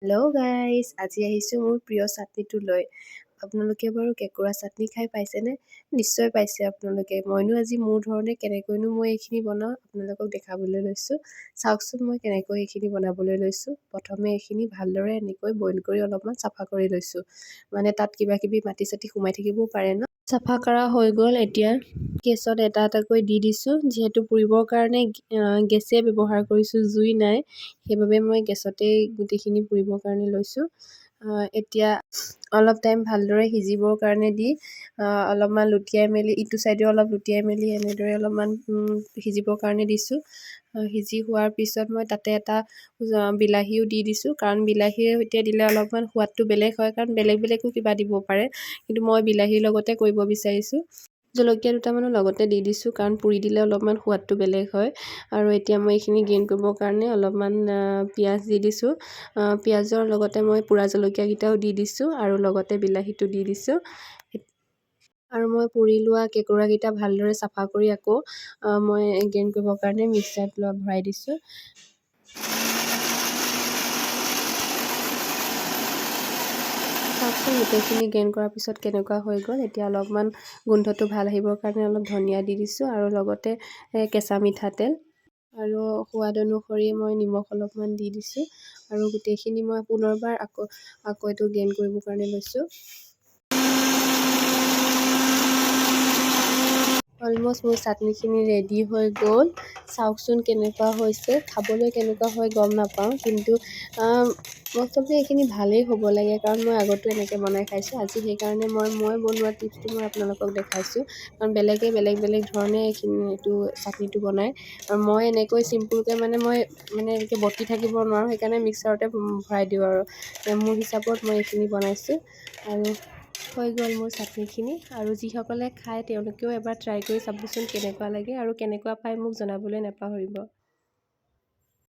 Hello' guys, আজি আহিছোঁ মোৰ প্ৰিয় চাটনিটো লৈ। আপোনালোকে বাৰু কেঁকুৰা চাটনি খাই পাইছেনে? নিশ্চয় পাইছে আপোনালোকে। মইনো আজি মোৰ ধৰণে কেনেকৈনো মই এইখিনি বনাওঁ আপোনালোকক দেখাবলৈ লৈছোঁ। চাওকচোন মই কেনেকৈ এইখিনি বনাবলৈ লৈছোঁ। প্ৰথমে এইখিনি ভালদৰে এনেকৈ বইল কৰি অলপমান চাফা কৰি লৈছোঁ। মানে তাত কিবা কিবি মাটি চাটি সোমাই থাকিবও পাৰে ন। চাফা কৰা হৈ গ'ল। এতিয়া গেছত এটা এটাকৈ দি দিছোঁ। যিহেতু পুৰিবৰ কাৰণে গেছে ব্যৱহাৰ কৰিছোঁ, জুই নাই, সেইবাবে মই গেছতেই গোটেইখিনি পুৰিবৰ কাৰণে লৈছোঁ। এতিয়া অলপ টাইম ভালদৰে সিজিবৰ কাৰণে দি অলপমান লুটিয়াই মেলি ইটো ছাইডেও অলপ লুটিয়াই মেলি এনেদৰে অলপমান সিজিবৰ কাৰণে দিছোঁ। সিজি হোৱাৰ পিছত মই তাতে এটা বিলাহীও দি দিছোঁ, কাৰণ বিলাহীৰ সৈতে দিলে অলপমান সোৱাদটো বেলেগ হয়, কাৰণ বেলেগ বেলেগো কিবা দিব পাৰে, কিন্তু মই বিলাহীৰ লগতে কৰিব বিচাৰিছোঁ। জলকীয়া দুটামানো লগতে দি দিছোঁ, কাৰণ পুৰি দিলে অলপমান সোৱাদটো বেলেগ হয়। আৰু এতিয়া মই এইখিনি গ্ৰেইণ্ড কৰিবৰ কাৰণে অলপমান পিঁয়াজ দি দিছোঁ। পিঁয়াজৰ লগতে মই পোৰা জলকীয়াকেইটাও দি দিছোঁ আৰু লগতে বিলাহীটো দি দিছোঁ। আৰু মই পুৰি লোৱা কেঁকুৰাকেইটা ভালদৰে চাফা কৰি আকৌ মই গ্ৰেইণ্ড কৰিবৰ কাৰণে মিক্সাৰত ভৰাই দিছোঁ। চাওকচোন গোটেইখিনি গ্ৰেইণ্ড কৰাৰ পিছত কেনেকুৱা হৈ গ'ল। এতিয়া অলপমান গোন্ধটো ভাল আহিবৰ কাৰণে অলপ ধনিয়া দি দিছোঁ আৰু লগতে কেঁচা মিঠাতেল আৰু সোৱাদ অনুসৰি মই নিমখ অলপমান দি দিছোঁ। আৰু গোটেইখিনি মই পুনৰবাৰ আকৌ এইটো গ্ৰেইণ্ড কৰিবৰ কাৰণে লৈছোঁ। অলমষ্ট মোৰ চাটনিখিনি ৰেডি হৈ গ'ল। চাওকচোন কেনেকুৱা হৈছে। খাবলৈ কেনেকুৱা হয় গম নাপাওঁ, কিন্তু মষ্ট অফলি এইখিনি ভালেই হ'ব লাগে, কাৰণ মই আগতো এনেকৈ বনাই খাইছোঁ। আজি সেইকাৰণে মই বনোৱা টিপছটো মই আপোনালোকক দেখাইছোঁ, কাৰণ বেলেগে বেলেগ বেলেগ ধৰণে এইটো চাটনিটো বনায়। আৰু মই এনেকৈ চিম্পুলকৈ মই এনেকৈ বটি থাকিব নোৱাৰোঁ, সেইকাৰণে মিক্সাৰতে ভৰাই দিওঁ। আৰু মোৰ হিচাপত মই এইখিনি বনাইছোঁ আৰু হৈ গ'ল মোৰ চাটনিখিনি। আৰু যিসকলে খায় তেওঁলোকেও এবাৰ ট্ৰাই কৰি চাবচোন কেনেকুৱা লাগে, আৰু কেনেকুৱা পায় মোক জনাবলৈ নাপাহৰিব।